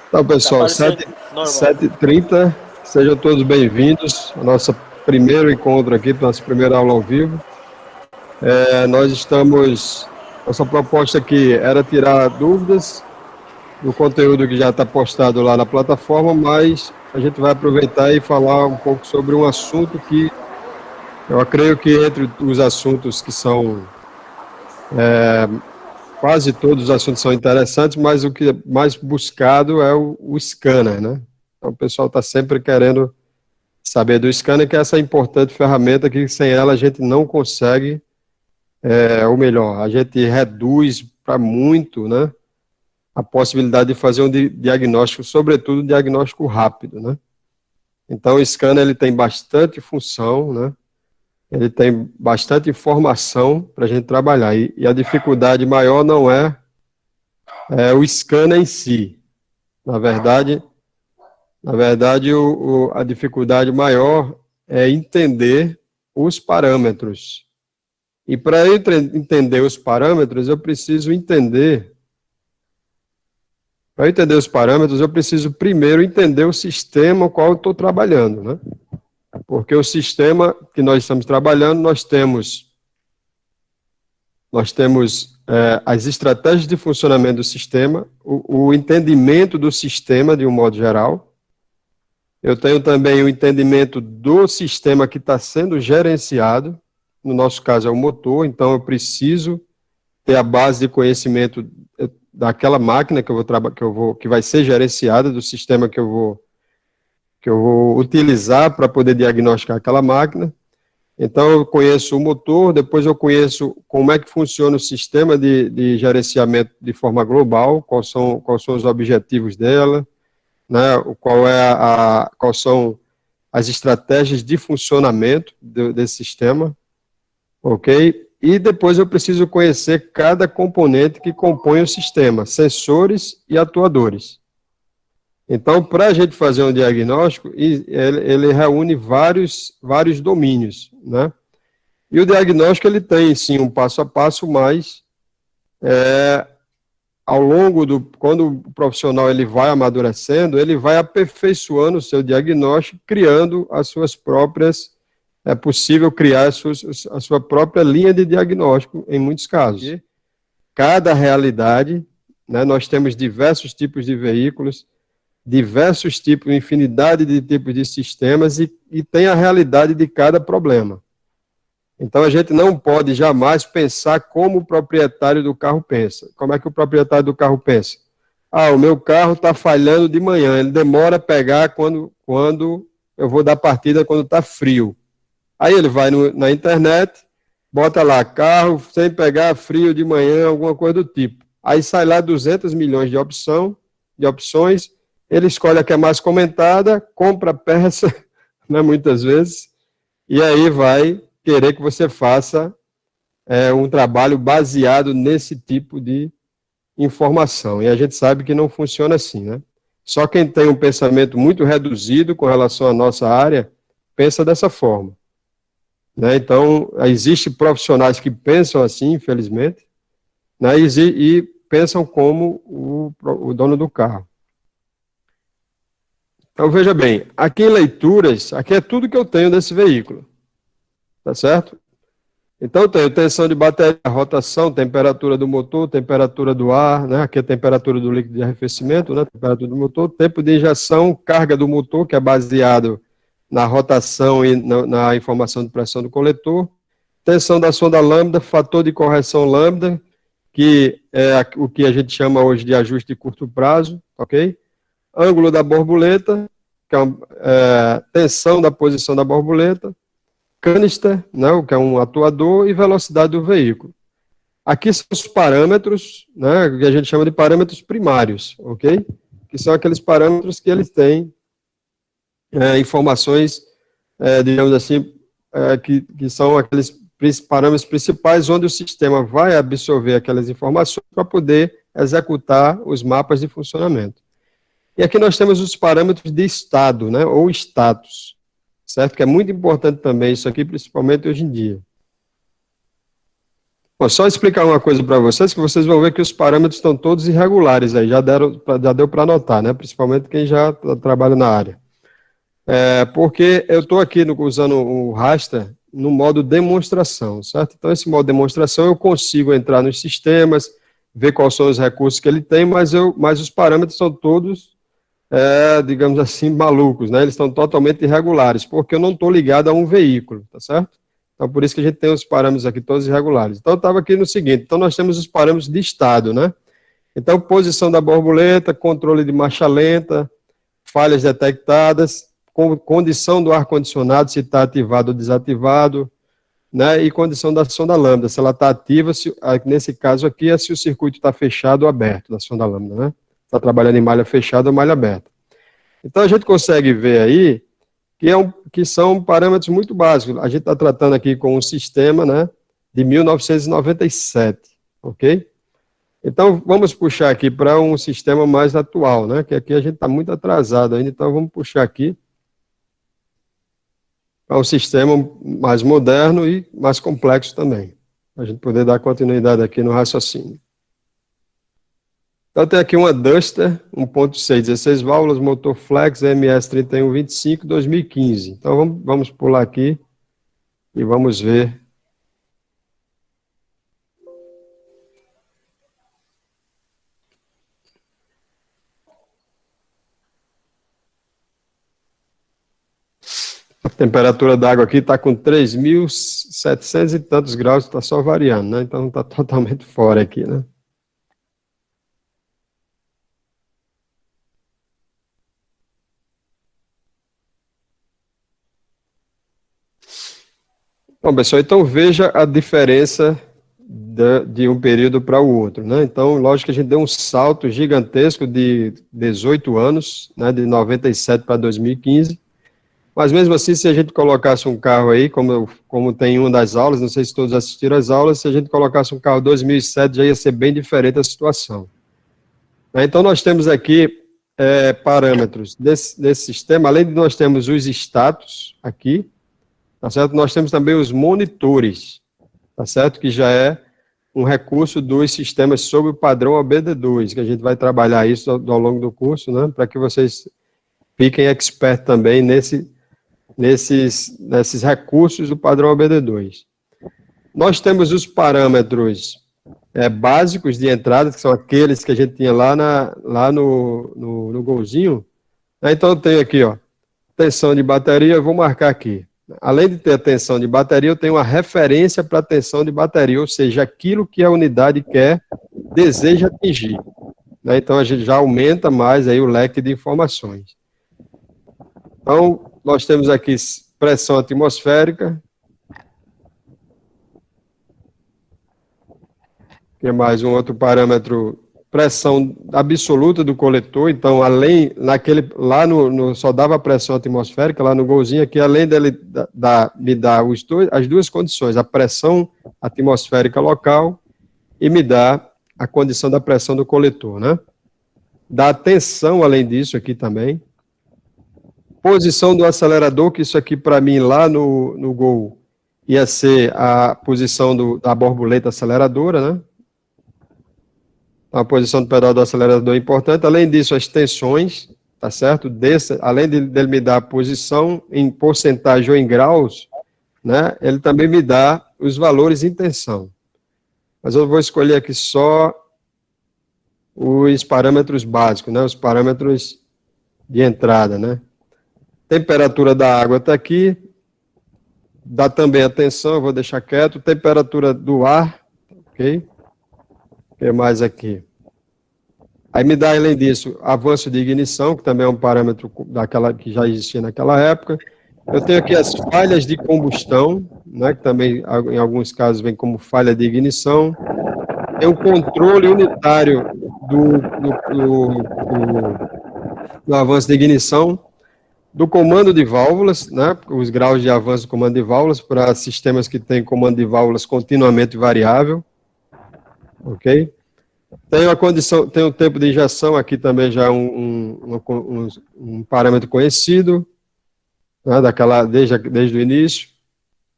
Então, Tá pessoal, aparecendo normal. 7h30, sejam todos bem-vindos ao nosso primeiro encontro aqui, nossa primeira aula ao vivo. Nossa proposta aqui era tirar dúvidas do conteúdo que já está postado lá na plataforma, mas a gente vai aproveitar e falar um pouco sobre um assunto que eu creio que entre os assuntos que são quase todos os assuntos são interessantes, mas o que é mais buscado é o scanner, né? Então, o pessoal está sempre querendo saber do scanner, que é essa importante ferramenta que sem ela a gente não consegue, ou melhor, a gente reduz para muito, né, a possibilidade de fazer um diagnóstico, sobretudo um diagnóstico rápido, né? Então, o scanner ele tem bastante função, né? Ele tem bastante informação para a gente trabalhar, e a dificuldade maior não é o scanner em si. Na verdade, a dificuldade maior é entender os parâmetros. E para eu entender os parâmetros, eu preciso entender. Para entender os parâmetros, eu preciso primeiro entender o sistema com qual eu estou trabalhando, né? Porque o sistema que nós estamos trabalhando, nós temos as estratégias de funcionamento do sistema, o entendimento do sistema de um modo geral. Eu tenho também o entendimento do sistema que está sendo gerenciado, no nosso caso é o motor, então eu preciso ter a base de conhecimento daquela máquina que vai ser gerenciada, do sistema que eu vou utilizar para poder diagnosticar aquela máquina. Então eu conheço o motor, depois eu conheço como é que funciona o sistema de gerenciamento de forma global, quais são os objetivos dela, né, quais são as estratégias de funcionamento desse sistema, ok? E depois eu preciso conhecer cada componente que compõe o sistema, sensores e atuadores. Então, para a gente fazer um diagnóstico, ele reúne vários domínios, né? E o diagnóstico, ele tem, sim, um passo a passo, mas ao longo quando o profissional ele vai amadurecendo, ele vai aperfeiçoando o seu diagnóstico, criando as suas próprias, é possível criar a sua própria linha de diagnóstico em muitos casos. E cada realidade, né, nós temos diversos tipos de veículos, diversos tipos, infinidade de tipos de sistemas e tem a realidade de cada problema. Então, a gente não pode jamais pensar como o proprietário do carro pensa. Como é que o proprietário do carro pensa? Ah, o meu carro está falhando de manhã, ele demora a pegar quando eu vou dar partida, quando está frio. Aí ele vai na internet, bota lá, carro sem pegar frio de manhã, alguma coisa do tipo. Aí sai lá 200 milhões de opções, ele escolhe a que é mais comentada, compra a peça, né, muitas vezes, e aí vai querer que você faça um trabalho baseado nesse tipo de informação. E a gente sabe que não funciona assim, né? Só quem tem um pensamento muito reduzido com relação à nossa área, pensa dessa forma. Né? Então, existem profissionais que pensam assim, infelizmente, né? E pensam como o dono do carro. Então, veja bem, aqui em leituras, aqui é tudo que eu tenho desse veículo. Tá certo? Então, eu tenho tensão de bateria, rotação, temperatura do motor, temperatura do ar, né? Aqui é a temperatura do líquido de arrefecimento, né? Temperatura do motor, tempo de injeção, carga do motor, que é baseado na rotação e na informação de pressão do coletor, tensão da sonda lambda, fator de correção lambda, que é o que a gente chama hoje de ajuste de curto prazo, ok? Ângulo da borboleta, que é tensão da posição da borboleta, canister, né, o que é um atuador, e velocidade do veículo. Aqui são os parâmetros, né, que a gente chama de parâmetros primários, ok? Que são aqueles parâmetros que eles têm informações, digamos assim, que são aqueles parâmetros principais onde o sistema vai absorver aquelas informações para poder executar os mapas de funcionamento. E aqui nós temos os parâmetros de estado, né, ou status, certo? Que é muito importante também isso aqui, principalmente hoje em dia. Bom, só explicar uma coisa para vocês, que vocês vão ver que os parâmetros estão todos irregulares aí, já deu para notar, né? Principalmente quem já trabalha na área. Porque eu estou aqui usando o raster no modo demonstração, certo? Então, esse modo demonstração eu consigo entrar nos sistemas, ver quais são os recursos que ele tem, mas os parâmetros são todos, digamos assim, malucos, né? Eles estão totalmente irregulares, porque eu não estou ligado a um veículo, tá certo? Então, por isso que a gente tem os parâmetros aqui todos irregulares. Então, eu estava aqui no seguinte, então nós temos os parâmetros de estado, né? Então, posição da borboleta, controle de marcha lenta, falhas detectadas, condição do ar-condicionado, se está ativado ou desativado, né? E condição da sonda lambda, se ela está ativa, nesse caso aqui, é se o circuito está fechado ou aberto da sonda lambda, né? Está trabalhando em malha fechada ou malha aberta. Então, a gente consegue ver aí que são parâmetros muito básicos. A gente está tratando aqui com um sistema, né, de 1997, ok? Então, vamos puxar aqui para um sistema mais atual, né, que aqui a gente está muito atrasado ainda, então vamos puxar aqui para um sistema mais moderno e mais complexo também, para a gente poder dar continuidade aqui no raciocínio. Então, tem aqui uma Duster 1.6, 16 válvulas, motor flex MS3125 2015. Então, vamos pular aqui e vamos ver. A temperatura da água aqui está com 3.700 e tantos graus, está só variando, né? Então, está totalmente fora aqui, né? Bom, pessoal, então veja a diferença de um período para o outro, né? Então, lógico que a gente deu um salto gigantesco de 18 anos, né? De 97 para 2015. Mas mesmo assim, se a gente colocasse um carro aí, como tem em uma das aulas, não sei se todos assistiram às aulas, se a gente colocasse um carro 2007, já ia ser bem diferente a situação. Então, nós temos aqui parâmetros desse sistema, além de nós termos os status aqui, tá certo? Nós temos também os monitores, tá certo? Que já é um recurso dos sistemas sob o padrão OBD2, que a gente vai trabalhar isso ao longo do curso, né? Para que vocês fiquem expert também nesses recursos do padrão OBD2. Nós temos os parâmetros básicos de entrada, que são aqueles que a gente tinha lá no golzinho. Então, eu tenho aqui, ó, tensão de bateria, eu vou marcar aqui. Além de ter a tensão de bateria, eu tenho uma referência para a tensão de bateria, ou seja, aquilo que a unidade deseja atingir. Então, a gente já aumenta mais aí o leque de informações. Então, nós temos aqui pressão atmosférica. Que é mais um outro parâmetro, pressão absoluta do coletor. Então, lá só dava a pressão atmosférica, lá no golzinho aqui, além dele me dar as duas condições, a pressão atmosférica local e me dá a condição da pressão do coletor, né? Dá tensão, além disso, aqui também. Posição do acelerador, que isso aqui, para mim, lá no Gol, ia ser a posição da borboleta aceleradora, né? A posição do pedal do acelerador é importante. Além disso, as tensões, tá certo? Além dele me dar a posição em porcentagem ou em graus, né? Ele também me dá os valores em tensão. Mas eu vou escolher aqui só os parâmetros básicos, né? Os parâmetros de entrada, né? Temperatura da água está aqui. Dá também a tensão, eu vou deixar quieto. Temperatura do ar, ok? O que mais aqui? Aí me dá, além disso, avanço de ignição, que também é um parâmetro que já existia naquela época. Eu tenho aqui as falhas de combustão, né, que também, em alguns casos, vem como falha de ignição. Tem um controle unitário do avanço de ignição, do comando de válvulas, né, os graus de avanço do comando de válvulas, para sistemas que têm comando de válvulas continuamente variável, ok? Tem a condição, tem o tempo de injeção, aqui também já é um parâmetro conhecido, né, desde o início.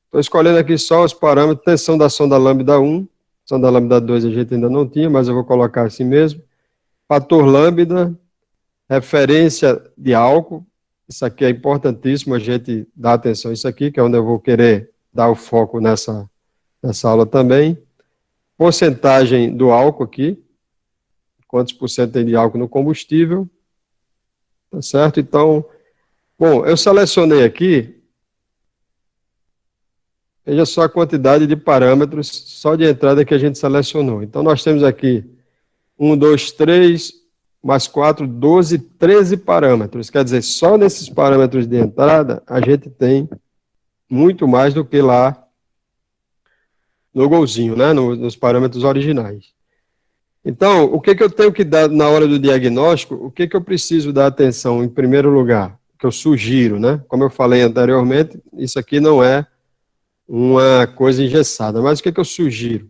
Estou escolhendo aqui só os parâmetros, tensão da sonda lambda 1, função da lambda 2 a gente ainda não tinha, mas eu vou colocar assim mesmo. Fator lambda, referência de álcool, isso aqui é importantíssimo a gente dar atenção a isso aqui, que é onde eu vou querer dar o foco nessa aula também. Porcentagem do álcool aqui, quantos por cento tem de álcool no combustível, tá certo? Então, bom, eu selecionei aqui, veja só a quantidade de parâmetros só de entrada que a gente selecionou. Então, nós temos aqui 1, 2, 3, mais 4, 12, 13 parâmetros. Quer dizer, só nesses parâmetros de entrada, a gente tem muito mais do que lá no golzinho, né, nos parâmetros originais. Então, o que eu tenho que dar na hora do diagnóstico, o que eu preciso dar atenção em primeiro lugar, que eu sugiro, né, como eu falei anteriormente, isso aqui não é uma coisa engessada, mas o que eu sugiro?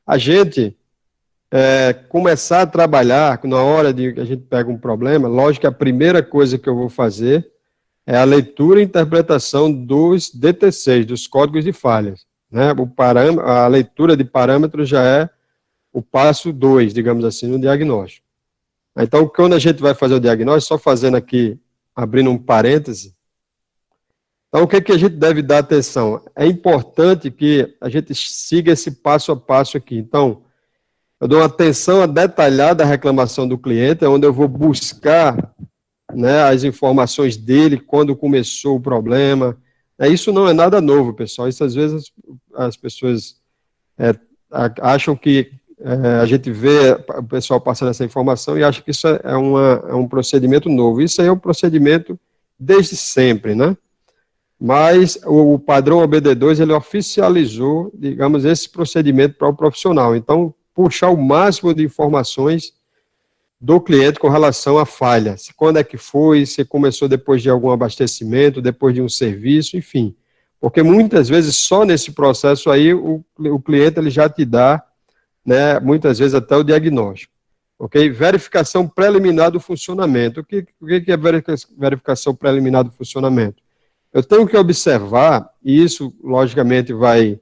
A gente começar a trabalhar, na hora de que a gente pega um problema, lógico que a primeira coisa que eu vou fazer é a leitura e interpretação dos DTCs, dos códigos de falhas, né, a leitura de parâmetros já é o passo 2, digamos assim, no diagnóstico. Então, quando a gente vai fazer o diagnóstico, só fazendo aqui, abrindo um parêntese, então, o que a gente deve dar atenção? É importante que a gente siga esse passo a passo aqui. Então, eu dou atenção a detalhada à reclamação do cliente, é onde eu vou buscar, né, as informações dele, quando começou o problema. Isso não é nada novo, pessoal. Isso, às vezes, as pessoas acham que a gente vê o pessoal passando essa informação e acha que isso é um procedimento novo. Isso aí é um procedimento desde sempre, né? Mas o padrão OBD2, ele oficializou, digamos, esse procedimento para o profissional. Então, puxar o máximo de informações do cliente com relação à falha. Quando é que foi, se começou depois de algum abastecimento, depois de um serviço, enfim. Porque muitas vezes, só nesse processo aí, o cliente ele já te dá, né, muitas vezes até o diagnóstico. Ok? Verificação preliminar do funcionamento. O que é verificação preliminar do funcionamento? Eu tenho que observar, e isso, logicamente, vai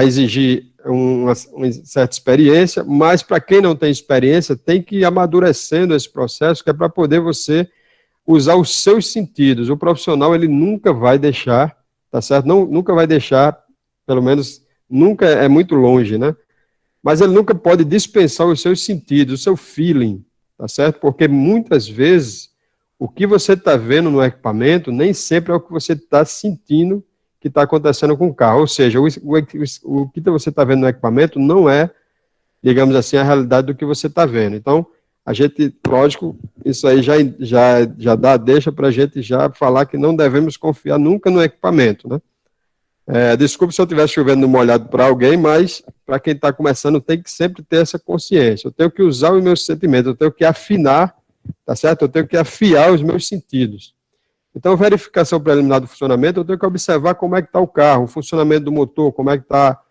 exigir uma certa experiência, mas para quem não tem experiência, tem que ir amadurecendo esse processo, que é para poder você usar os seus sentidos. O profissional, ele nunca vai deixar, tá certo? Nunca vai deixar, pelo menos, nunca é muito longe, né? Mas ele nunca pode dispensar os seus sentidos, o seu feeling, tá certo? Porque muitas vezes o que você está vendo no equipamento nem sempre é o que você está sentindo que está acontecendo com o carro. Ou seja, o que você está vendo no equipamento não é, digamos assim, a realidade do que você está vendo. Então, a gente, lógico, isso aí já dá deixa para a gente já falar que não devemos confiar nunca no equipamento, né? Desculpe se eu estiver chovendo no molhado para alguém, mas para quem está começando tem que sempre ter essa consciência. Eu tenho que usar os meus sentimentos, eu tenho que afinar, tá certo? Eu tenho que afiar os meus sentidos. Então, verificação preliminar do funcionamento, eu tenho que observar como é que está o carro, o funcionamento do motor, como é que está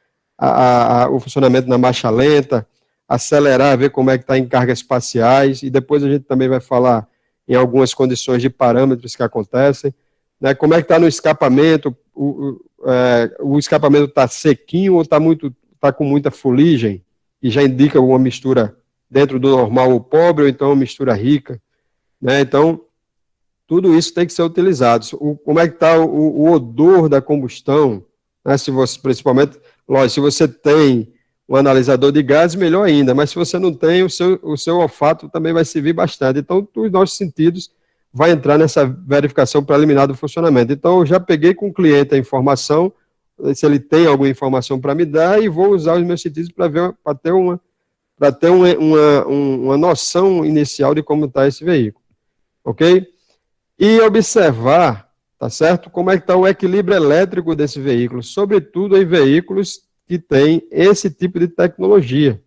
o funcionamento na marcha lenta, acelerar, ver como é que está em cargas parciais, e depois a gente também vai falar em algumas condições de parâmetros que acontecem, né? Como é que está no escapamento, o escapamento está sequinho ou está com muita fuligem, e já indica uma mistura dentro do normal ou pobre, ou então uma mistura rica, né? Então, tudo isso tem que ser utilizado. Como é que está o odor da combustão, né? Se você, principalmente, lógico, se você tem um analisador de gases, melhor ainda, mas se você não tem, o seu olfato também vai servir bastante. Então, os nossos sentidos vai entrar nessa verificação preliminar do funcionamento. Então, eu já peguei com o cliente a informação, se ele tem alguma informação para me dar, e vou usar os meus sentidos para ter uma noção inicial de como está esse veículo. Ok? E observar, tá certo? Como é que está o equilíbrio elétrico desse veículo, sobretudo em veículos que têm esse tipo de tecnologia.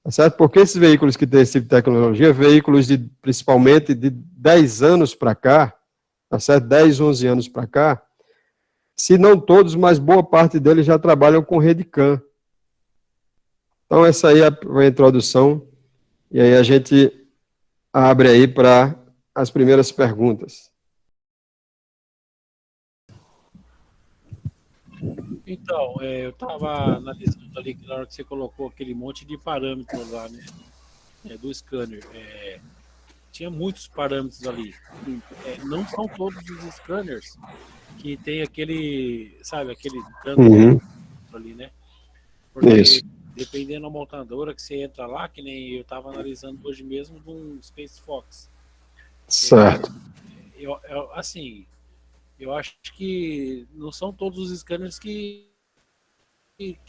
Tá certo? Porque esses veículos que têm esse tipo de tecnologia, veículos principalmente de 10 anos para cá, tá certo? 10, 11 anos para cá, se não todos, mas boa parte deles já trabalham com rede CAN. Então, essa aí é a introdução, e aí a gente abre aí para as primeiras perguntas. Então, eu estava analisando ali que na hora que você colocou aquele monte de parâmetros lá, né? Do scanner. Tinha muitos parâmetros ali. Não são todos os scanners que tem aquele, sabe, aquele tanto ali, né? Porque Isso. dependendo da montadora que você entra lá, que nem eu estava analisando hoje mesmo de um Space Fox. Certo. Assim, eu acho que não são todos os scanners que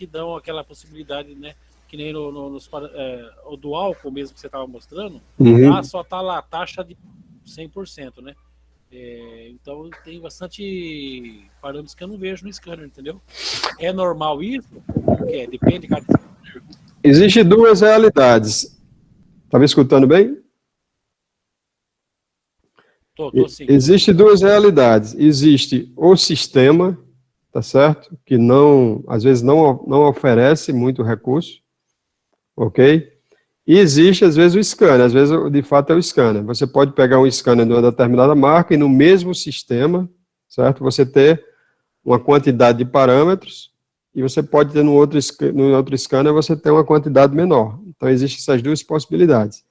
dão aquela possibilidade, né? Que nem o do álcool mesmo que você estava mostrando, lá só tá lá a taxa de 100%, né? Então tem bastante parâmetros que eu não vejo no scanner, entendeu? É normal isso? Como que é? Depende de cada scanner. Existem duas realidades. Tá me escutando bem? Tô sim. Existem duas realidades. Existe o sistema, tá certo? Que não, às vezes não oferece muito recurso, ok? E existe, às vezes, o scanner. Às vezes, de fato, é o scanner. Você pode pegar um scanner de uma determinada marca e no mesmo sistema, certo? Você ter uma quantidade de parâmetros e você pode ter no outro scanner você ter uma quantidade menor. Então, existem essas duas possibilidades.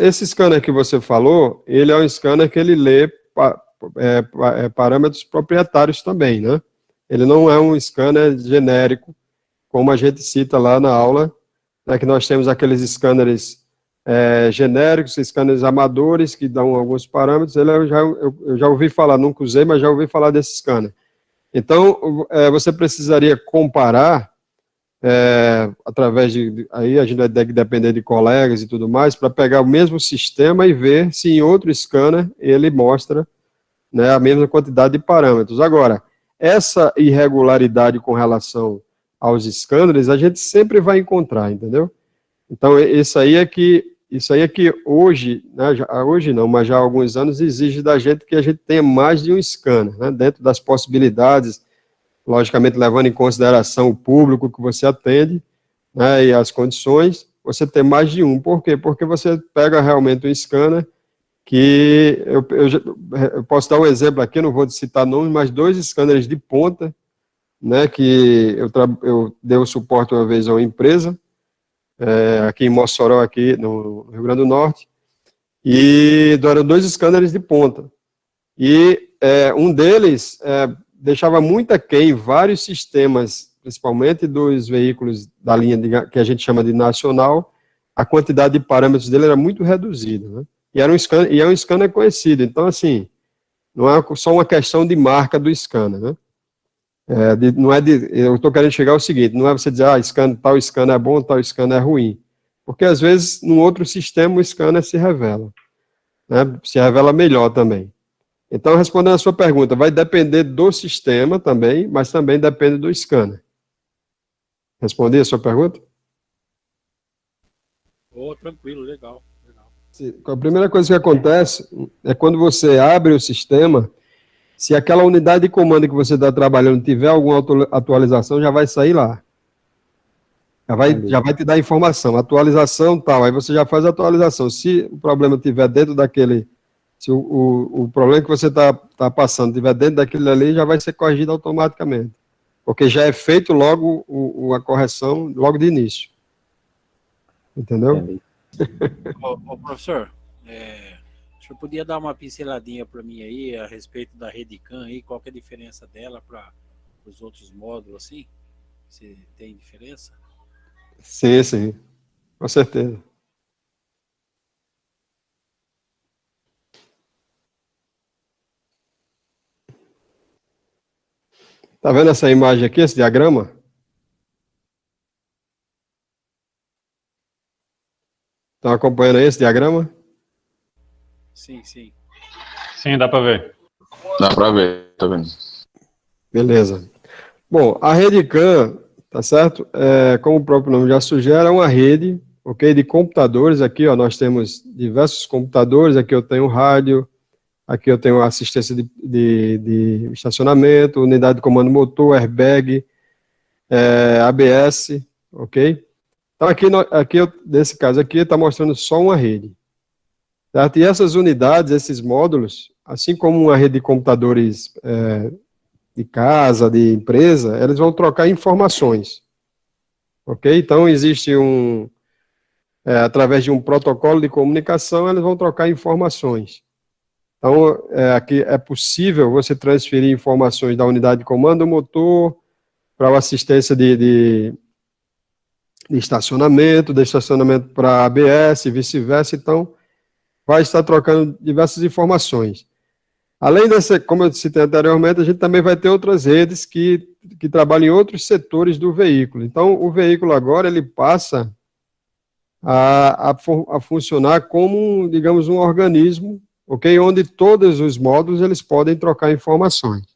Esse scanner que você falou, ele é um scanner que ele lê parâmetros proprietários também, né? Ele não é um scanner genérico, como a gente cita lá na aula, né, que nós temos aqueles scanners genéricos, scanners amadores, que dão alguns parâmetros. Eu já ouvi falar, nunca usei, mas já ouvi falar desse scanner. Então, você precisaria comparar, através aí a gente vai ter que depender de colegas e tudo mais, para pegar o mesmo sistema e ver se em outro scanner ele mostra, né, a mesma quantidade de parâmetros. Agora, essa irregularidade com relação aos scanners, a gente sempre vai encontrar, entendeu? Então, isso aí é que hoje, né, hoje não, mas já há alguns anos, exige da gente que a gente tenha mais de um scanner, né, dentro das possibilidades, logicamente levando em consideração o público que você atende, né, e as condições, você ter mais de um. Por quê? Porque você pega realmente um scanner que, eu posso dar um exemplo aqui, não vou citar nomes, mas 2 scanners de ponta, né, que eu dei o suporte uma vez a uma empresa, aqui em Mossoró, aqui no Rio Grande do Norte, e eram 2 scanners de ponta. E um deles deixava muito aquém vários sistemas, principalmente dos veículos da linha que a gente chama de nacional, a quantidade de parâmetros dele era muito reduzida, né? E é um scanner conhecido, então, assim, não é só uma questão de marca do scanner, né? Eu estou querendo chegar ao seguinte, não é você dizer, tal scanner é bom, tal scanner é ruim, porque às vezes, num outro sistema, o scanner se revela, né? Se revela melhor também. Então, respondendo a sua pergunta, vai depender do sistema também, mas também depende do scanner. Respondi a sua pergunta? Tranquilo, legal. A primeira coisa que acontece é quando você abre o sistema, se aquela unidade de comando que você está trabalhando tiver alguma atualização, já vai sair lá. Já vai te dar informação, atualização tal, aí você já faz a atualização. Se o problema estiver dentro daquele, se o problema que você está passando estiver dentro daquele ali, já vai ser corrigido automaticamente. Porque já é feito logo a correção, logo de início. Entendeu? Professor, o senhor podia dar uma pinceladinha para mim aí a respeito da Redicam aí, qual que é a diferença dela para os outros módulos assim? Se tem diferença? Sim, sim, com certeza. Tá vendo essa imagem aqui, esse diagrama? Estão acompanhando aí esse diagrama? Sim, sim. Sim, dá para ver. Dá para ver, tá vendo? Beleza. Bom, a Redicam, tá certo? Como o próprio nome já sugere, é uma rede, ok, de computadores. Aqui, ó, nós temos diversos computadores. Aqui eu tenho rádio, aqui eu tenho assistência de estacionamento, unidade de comando motor, airbag, ABS, ok? Então, nesse caso aqui, está mostrando só uma rede. Certo? E essas unidades, esses módulos, assim como uma rede de computadores de casa, de empresa, eles vão trocar informações. Ok? Então, existe através de um protocolo de comunicação, eles vão trocar informações. Então, aqui é possível você transferir informações da unidade de comando motor para a assistência de estacionamento, de estacionamento para ABS, vice-versa. Então, vai estar trocando diversas informações. Além dessa, como eu citei anteriormente, a gente também vai ter outras redes que trabalham em outros setores do veículo. Então, o veículo agora, ele passa a funcionar como, digamos, um organismo, ok? Onde todos os módulos, eles podem trocar informações.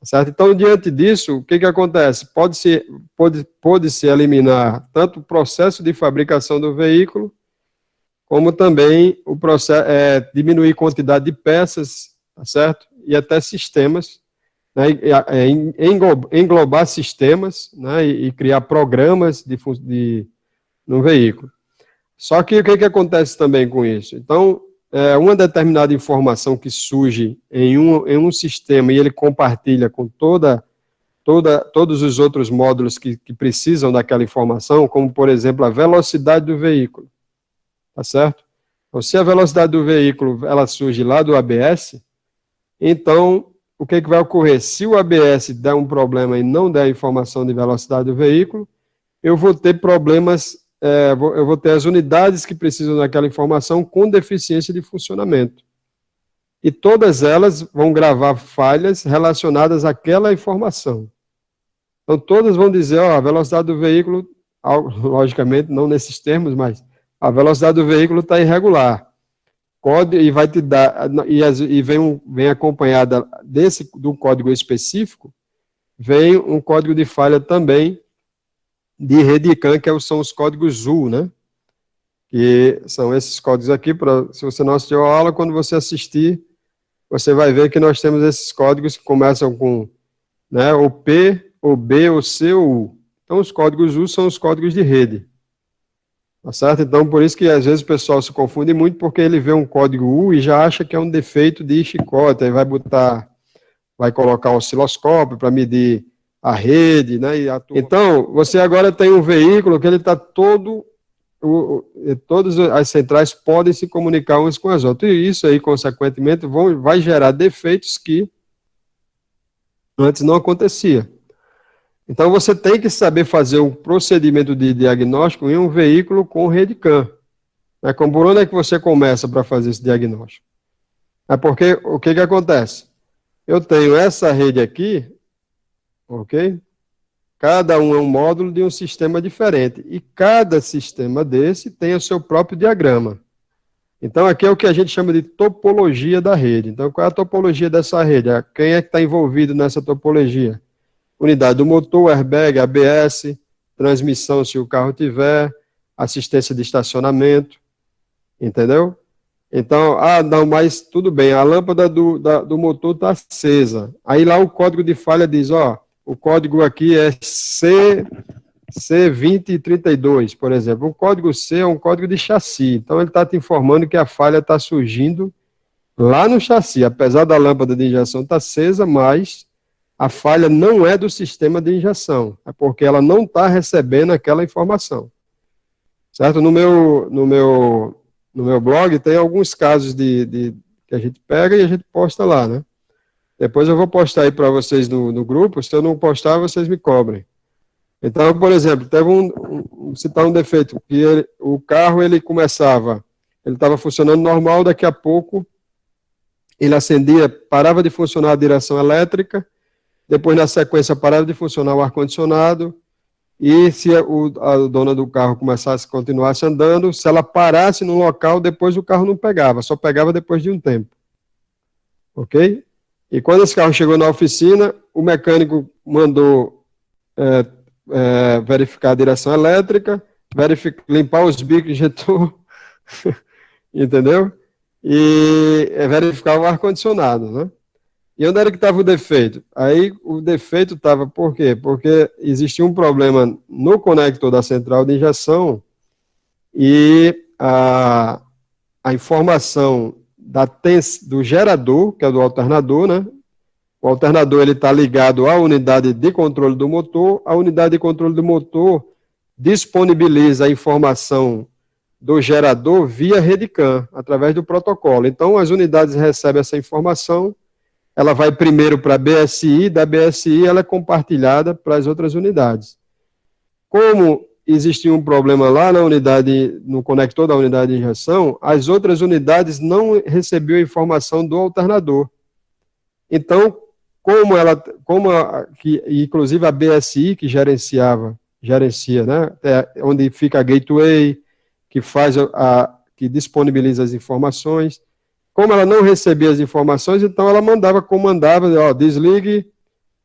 Certo? Então, diante disso, o que acontece? Pode-se eliminar tanto o processo de fabricação do veículo, como também o processo, diminuir a quantidade de peças, tá certo? E até sistemas, né? Englobar sistemas, né? E criar programas no veículo. Só que o que acontece também com isso? Então, uma determinada informação que surge em um sistema e ele compartilha com todos os outros módulos que precisam daquela informação, como, por exemplo, a velocidade do veículo, tá certo? Então, se a velocidade do veículo ela surge lá do ABS, então, o que vai ocorrer? Se o ABS der um problema e não der a informação de velocidade do veículo, eu vou ter problemas, eu vou ter as unidades que precisam daquela informação com deficiência de funcionamento. E todas elas vão gravar falhas relacionadas àquela informação. Então, todas vão dizer, a velocidade do veículo, logicamente, não nesses termos, mas a velocidade do veículo está irregular. E vai te dar, e vem acompanhada do código específico, vem um código de falha também de rede ICANN, que são os códigos ZUL, né? Que são esses códigos aqui, se você não assistiu a aula, quando você assistir, você vai ver que nós temos esses códigos que começam com, né, o P, o B, o C, o U. Então, os códigos ZUL são os códigos de rede. Tá certo? Então, por isso que às vezes o pessoal se confunde muito, porque ele vê um código U e já acha que é um defeito de chicote, aí vai colocar um osciloscópio para medir a rede, né? Então, você agora tem um veículo que ele está todas as centrais podem se comunicar umas com as outras, e isso aí, consequentemente, vai gerar defeitos que antes não acontecia. Então, você tem que saber fazer um procedimento de diagnóstico em um veículo com rede CAN. Por onde é que você começa para fazer esse diagnóstico? Porque o que acontece? Eu tenho essa rede aqui, ok? Cada um é um módulo de um sistema diferente. E cada sistema desse tem o seu próprio diagrama. Então, aqui é o que a gente chama de topologia da rede. Então, qual é a topologia dessa rede? Quem é que está envolvido nessa topologia? Unidade do motor, airbag, ABS, transmissão se o carro tiver, assistência de estacionamento, entendeu? Então, não, mas tudo bem, a lâmpada do motor está acesa. Aí lá o código de falha diz, o código aqui é C2032, por exemplo. O código C é um código de chassi, então ele está te informando que a falha está surgindo lá no chassi, apesar da lâmpada de injeção estar acesa, mas a falha não é do sistema de injeção, é porque ela não está recebendo aquela informação. Certo? No meu blog tem alguns casos que a gente pega e a gente posta lá, né? Depois eu vou postar aí para vocês no grupo, se eu não postar, vocês me cobrem. Então, por exemplo, teve citar um defeito, que o carro, ele estava funcionando normal, daqui a pouco ele acendia, parava de funcionar a direção elétrica, depois, na sequência, parava de funcionar o ar-condicionado, e se a dona do carro continuasse andando, se ela parasse no local, depois o carro não pegava, só pegava depois de um tempo. Ok? E quando esse carro chegou na oficina, o mecânico mandou verificar a direção elétrica, limpar os bicos, injetor, entendeu? E verificar o ar-condicionado, né? E onde era que estava o defeito? Aí o defeito estava por quê? Porque existia um problema no conector da central de injeção e a informação do gerador, que é do alternador, né? O alternador está ligado à unidade de controle do motor, a unidade de controle do motor disponibiliza a informação do gerador via rede CAN, através do protocolo. Então, as unidades recebem essa informação, ela vai primeiro para a BSI, da BSI ela é compartilhada para as outras unidades. Como existia um problema lá na unidade, no conector da unidade de injeção, as outras unidades não recebiam a informação do alternador. Então, inclusive a BSI, que gerencia, né, onde fica a gateway, que que disponibiliza as informações. Como ela não recebia as informações, então ela comandava, desligue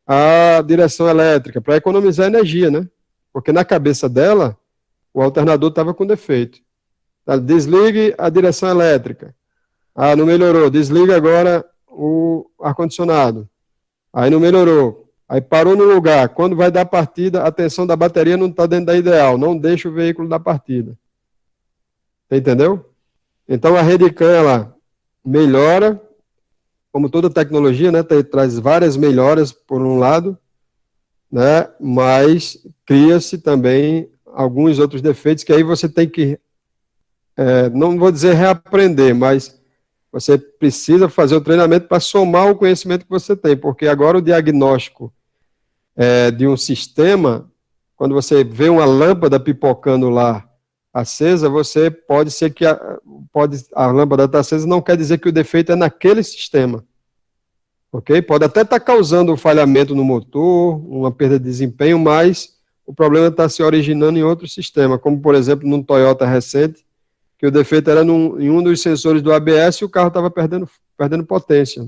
a direção elétrica, para economizar energia, né? Porque na cabeça dela, o alternador estava com defeito. Desligue a direção elétrica. Ah, não melhorou. Desliga agora o ar-condicionado. Aí não melhorou. Aí parou no lugar. Quando vai dar partida, a tensão da bateria não está dentro da ideal. Não deixa o veículo dar partida. Entendeu? Então a rede CAN, ela melhora, como toda tecnologia, né? Traz várias melhoras por um lado, né? Mas cria-se também alguns outros defeitos que aí você tem que, não vou dizer reaprender, mas você precisa fazer o treinamento para somar o conhecimento que você tem, porque agora o diagnóstico de um sistema, quando você vê uma lâmpada pipocando lá acesa, você pode ser que a lâmpada está acesa, não quer dizer que o defeito é naquele sistema. Ok? Pode até estar causando um falhamento no motor, uma perda de desempenho, mas o problema está se originando em outro sistema, como, por exemplo, num Toyota recente, que o defeito era em um dos sensores do ABS e o carro estava perdendo potência.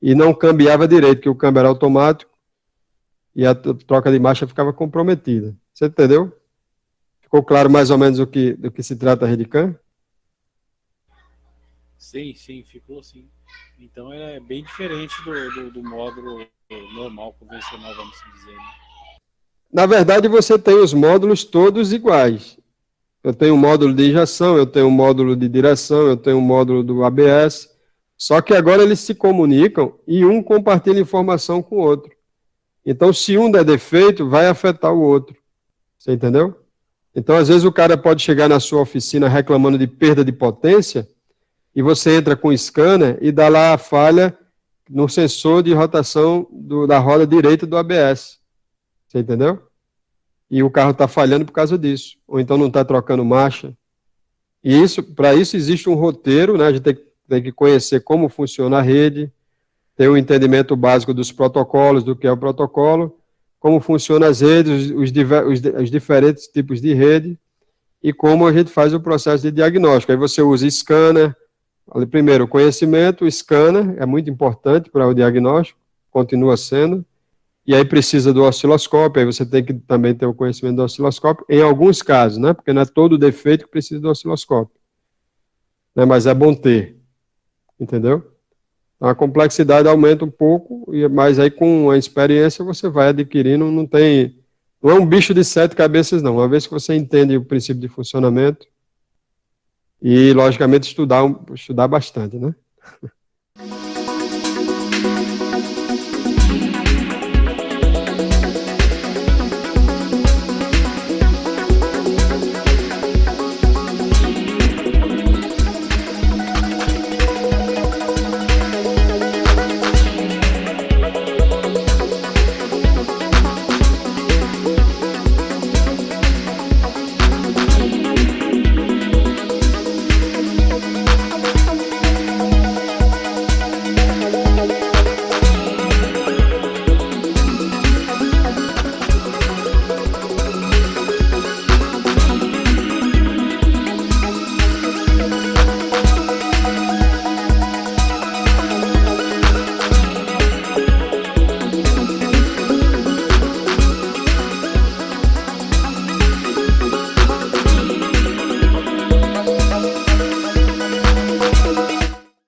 E não cambiava direito, que o câmbio era automático e a troca de marcha ficava comprometida. Você entendeu? Ficou claro mais ou menos do que se trata a rede CAN? Sim, ficou sim. Então é bem diferente do módulo normal, convencional, vamos dizer. Né? Na verdade, você tem os módulos todos iguais. Eu tenho um módulo de injeção, eu tenho um módulo de direção, eu tenho um módulo do ABS, só que agora eles se comunicam e um compartilha informação com o outro. Então, se um der defeito, vai afetar o outro. Você entendeu? Então, às vezes, o cara pode chegar na sua oficina reclamando de perda de potência, e você entra com o scanner e dá lá a falha no sensor de rotação da roda direita do ABS. Você entendeu? E o carro está falhando por causa disso. Ou então não está trocando marcha. E para isso existe um roteiro, né? A gente tem que conhecer como funciona a rede, ter um entendimento básico dos protocolos, do que é o protocolo, como funcionam as redes, os diferentes tipos de rede, e como a gente faz o processo de diagnóstico. Aí você usa scanner. Primeiro, o conhecimento, o scanner é muito importante para o diagnóstico, continua sendo, e aí precisa do osciloscópio, aí você tem que também ter o conhecimento do osciloscópio, em alguns casos, né, porque não é todo defeito que precisa do osciloscópio, né, mas é bom ter, entendeu? Então, a complexidade aumenta um pouco, mas aí com a experiência você vai adquirindo, não é um bicho de 7 cabeças não, uma vez que você entende o princípio de funcionamento, e, logicamente, estudar bastante, né?